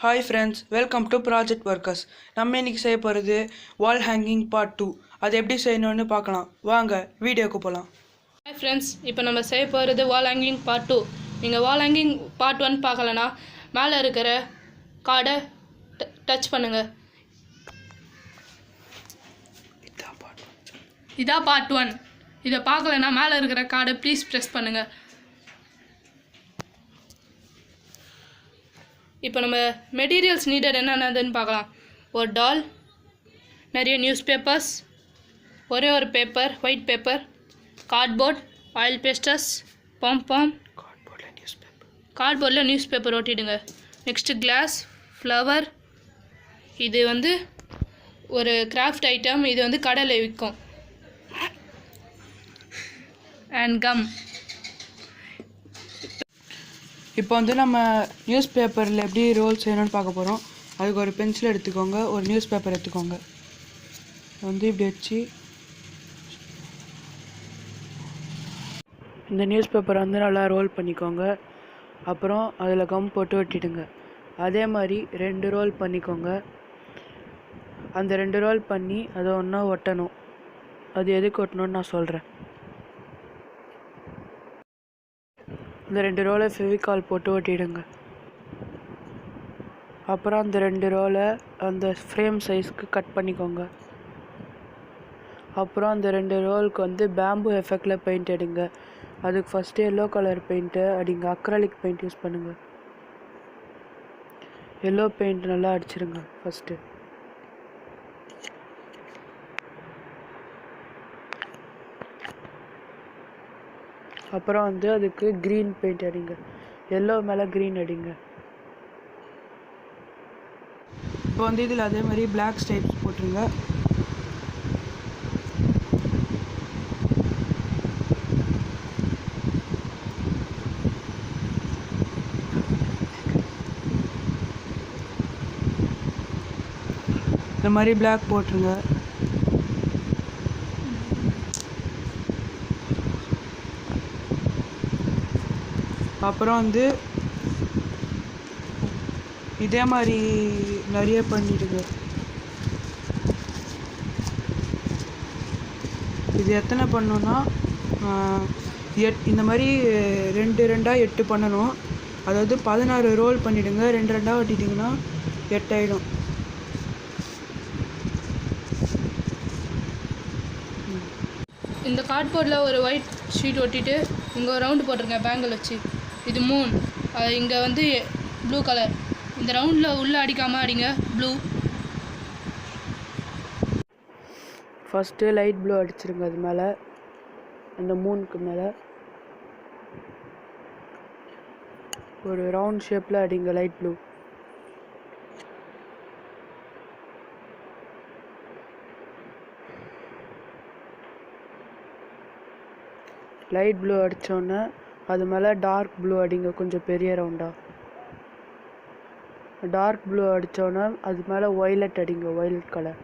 Hi friends, welcome to project workers. நம்ம இன்னைக்கு செய்ய போகிறது வால் ஹேங்கிங் பார்ட் 2. அது எப்படி செய்யணும்னு பார்க்கலாம். வாங்க வீடியோக்கு போகலாம். ஹாய் ஃப்ரெண்ட்ஸ், இப்போ நம்ம செய்ய போகிறது வால் ஹேங்கிங் பார்ட் 2. நீங்கள் வால் ஹேங்கிங் பார்ட் 1 பார்க்கலன்னா மேலே இருக்கிற கார்டை டச் பண்ணுங்கள். இதான் பார்ட் 1. இதை பார்க்கலன்னா மேலே இருக்கிற கார்டை ப்ளீஸ் ப்ரெஸ் பண்ணுங்கள். இப்போ நம்ம மெட்டீரியல்ஸ் நீடட் என்னென்னதுன்னு பார்க்கலாம். ஒரு டால், நிறைய நியூஸ் பேப்பர்ஸ், ஒரே ஒரு paper, white paper, cardboard, oil pastels, பாம் கார்ட்போர்டில் நியூஸ் பேப்பர் ஒட்டிடுங்க. நெக்ஸ்ட்டு கிளாஸ், ஃப்ளவர், இது வந்து ஒரு கிராஃப்ட் ஐட்டம், இது வந்து கடையில் விற்கும். And gum. இப்போ வந்து நம்ம நியூஸ் பேப்பரில் எப்படி ரோல் செய்யணும்னு பார்க்க போகிறோம். அதுக்கு ஒரு பென்சில் எடுத்துக்கோங்க, ஒரு நியூஸ் பேப்பர் எடுத்துக்கோங்க. வந்து இப்படி வச்சு இந்த நியூஸ் பேப்பரை வந்து நல்லா ரோல் பண்ணிக்கோங்க. அப்புறம் அதில் கம் போட்டு ஒட்டிடுங்க. அதே மாதிரி 2 ரோல் பண்ணிக்கோங்க. அந்த 2 ரோல் பண்ணி அதை ஒன்றா ஒட்டணும். அது எதுக்கு ஒட்டணும்னு நான் சொல்கிறேன். இந்த 2 ரோலை ஃபெவிகால் போட்டு ஒட்டிடுங்க. அப்புறம் அந்த 2 ரோலை அந்த ஃப்ரேம் சைஸ்க்கு கட் பண்ணிக்கோங்க. அப்புறம் அந்த 2 ரோலுக்கு வந்து பேம்பு எஃபெக்டில் பெயிண்ட் அடிங்க. அதுக்கு ஃபஸ்ட்டு எல்லோ கலர் பெயிண்ட்டு அடிங்க. அக்ரலிக் பெயிண்ட் யூஸ் பண்ணுங்கள். எல்லோ பெயிண்ட் நல்லா அடிச்சிருங்க ஃபஸ்ட்டு. அப்புறம் வந்து அதுக்கு க்ரீன் பெயிண்ட் அடிங்க. எல்லோ மேலே க்ரீன் அடிங்க. இப்போ வந்து இதில் அதே மாதிரி பிளாக் ஸ்ட்ரைப்ஸ் போட்டுருங்க. இந்த மாதிரி பிளாக் போட்டுருங்க. அப்புறம் வந்து இதே மாதிரி நிறைய பண்ணிடுங்க. இது எத்தனை பண்ணணும்னா இந்த மாதிரி 2 2 8 பண்ணணும். அதாவது 16 ரோல் பண்ணிவிடுங்க. 2 2 ஒட்டிட்டிங்கன்னா 8 ஆகிடும். இந்த கார்ட்போர்டில் ஒரு ஒயிட் ஷீட் ஒட்டிட்டு இங்கே ஒரு ரவுண்டு போட்டிருங்க பேங்கில் வச்சு. இது மூன், இங்கே வந்து ப்ளூ கலர். இந்த ரவுண்டில் உள்ளே அடிக்காமல் அடிங்க. ப்ளூ ஃபஸ்ட்டு லைட் ப்ளூ அடிச்சிருங்க. அது மேலே, அந்த மூனுக்கு மேலே ஒரு ரவுண்ட் ஷேப்பில் அடிங்க லைட் ப்ளூ. லைட் ப்ளூ அடித்தோன்னே அது மேலே டார்க் ப்ளூ அடிங்க, கொஞ்சம் பெரிய ரவுண்டாக. டார்க் ப்ளூ அடித்தோன்னே அது மேலே ஒய்லட் அடிங்க, ஒய்லட் கலர்.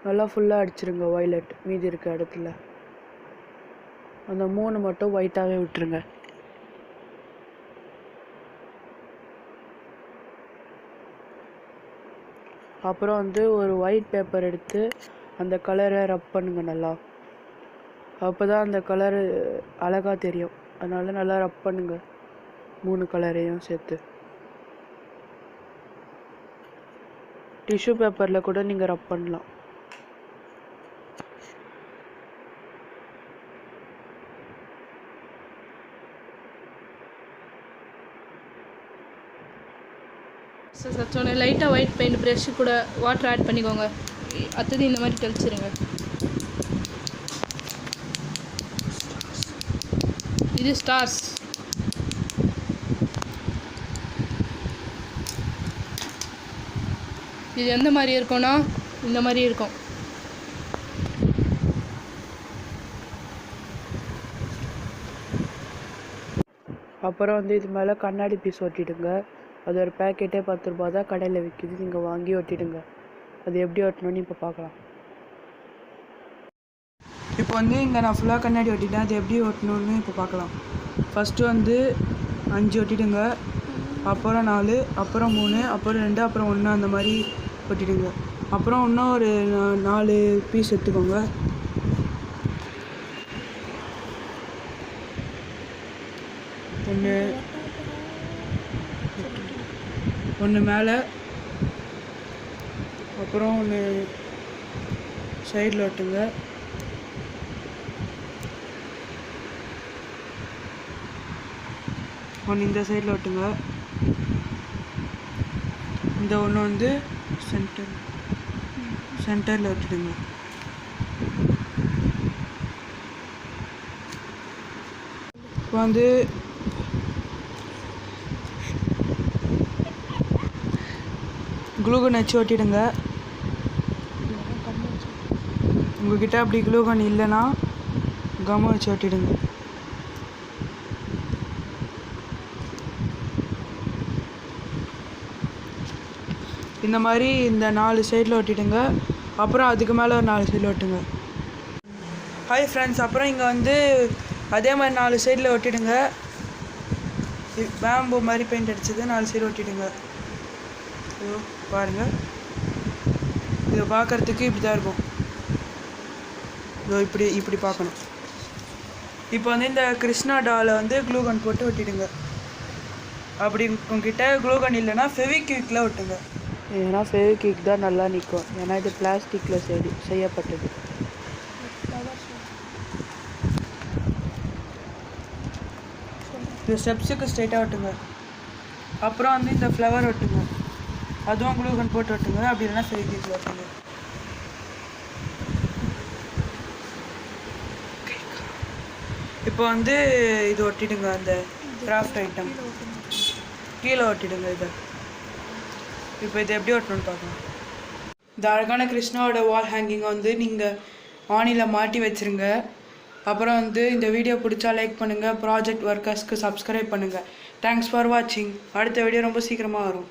நல்லா ஃபுல்லாக அடிச்சிருங்க ஒய்லட். மீதி இருக்க இடத்துல அந்த 3 மட்டும் ஒயிட்டாகவே விட்டுருங்க. அப்புறம் வந்து ஒரு ஒயிட் பேப்பர் எடுத்து அந்த கலரை ரப் பண்ணுங்க நல்லா. அப்போ தான் அந்த கலரு அழகாக தெரியும். அதனால நல்லா ரப் பண்ணுங்க 3 கலரையும் சேர்த்து. டிஷ்யூ பேப்பரில் கூட நீங்கள் ரப் பண்ணலாம். சச்சோன்னு லைட்டாக ஒயிட் பெயிண்ட் ப்ரெஷ்ஷு கூட வாட்டர் ஆட் பண்ணிக்கோங்க. அடுத்தது இந்த மாதிரி தெளிச்சிருங்க. இது ஸ்டார்ஸ். இது எந்த மாதிரி இருக்கும்னா இந்த மாதிரி இருக்கும். அப்புறம் வந்து இது மேலே கண்ணாடி பீஸ் ஒட்டிடுங்க. அது ஒரு பேக்கெட்டே 10 ரூபா தான் கடையில் விற்கிது. நீங்கள் வாங்கி ஒட்டிடுங்க. அது எப்படி ஒட்டணும்னு இப்போ பார்க்கலாம். இப்போ வந்து இங்கே நான் ஃபுல்லாக கண்ணாடி ஒட்டிட்டேன். அது எப்படி ஒட்டணும்னு இப்போ பார்க்கலாம். ஃபஸ்ட்டு வந்து 5 ஒட்டிடுங்க. அப்புறம் 4, அப்புறம் 3, அப்புறம் 2, அப்புறம் 1 அந்த மாதிரி ஒட்டிடுங்க. அப்புறம் இன்னும் ஒரு 4 பீஸ் எடுத்துக்கோங்க. ஒன்று மேலே, அப்புறம் ஒன்று சைடில் ஒட்டுங்க. ஒன்று இந்த சைடில் ஒட்டுங்க. இந்த ஒன்று வந்து சென்டரில் ஒட்டிடுங்க. இப்போ வந்து க்ளூகன் வச்சு ஒட்டிடுங்க. உங்ககிட்ட அப்படி க்ளூகன் இல்லைன்னா கம்மை வச்சு ஒட்டிடுங்க. இந்த மாதிரி இந்த 4 சைடில் ஒட்டிடுங்க. அப்புறம் அதுக்கு மேலே ஒரு 4 சைடில் ஒட்டுங்க. ஹாய் ஃப்ரெண்ட்ஸ், அப்புறம் இங்கே வந்து அதே மாதிரி 4 சைடில் ஒட்டிடுங்க. பேம்பு மாதிரி பெயிண்ட் அடிச்சது 4 சைடு ஒட்டிடுங்க. இதோ பாருங்கள், இதை பார்க்குறதுக்கு இப்படி தான் இருக்கும். இதோ இப்படி பார்க்கணும். இப்போ வந்து இந்த கிருஷ்ணா டாலை வந்து க்ளூகன் போட்டு ஒட்டிடுங்க. அப்படி உங்ககிட்ட க்ளூகன் இல்லைன்னா ஃபெவிக்விக்கில் ஒட்டுங்க. ஏன்னா ஃபெவிக்விக் தான் நல்லா நிற்கும். ஏன்னா இது பிளாஸ்டிக்கில் செய்யப்பட்டது. இந்த ஸ்டெப்ஸுக்கு ஸ்ட்ரைட்டாக ஒட்டுங்க. அப்புறம் வந்து இந்த ஃப்ளவர் ஒட்டுங்க. அதுவும் க்ளூகன் போட்டு ஒட்டுங்க. அப்படி இல்லைன்னா ஃபெவிக்விக்கில் ஒட்டுங்க. இப்போ வந்து இது ஒட்டிடுங்க. அந்த கிராஃப்ட் ஐட்டம் கீழே ஒட்டிடுங்க. இதை இப்போ இதை எப்படி ஒட்டணும்னு பார்க்கலாம். இந்த அழகான கிருஷ்ணாவோட வால் ஹேங்கிங்கை வந்து நீங்கள் ஆணியில் மாட்டி வச்சுருங்க. அப்புறம் வந்து இந்த வீடியோ பிடிச்சா லைக் பண்ணுங்கள். ப்ராஜெக்ட் ஒர்க்கர்ஸ்க்கு சப்ஸ்கிரைப் பண்ணுங்கள். தேங்க்ஸ் ஃபார் வாட்சிங். அடுத்த வீடியோ ரொம்ப சீக்கிரமாக வரும்.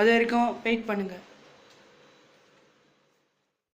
அது வரைக்கும் வெயிட் பண்ணுங்கள்.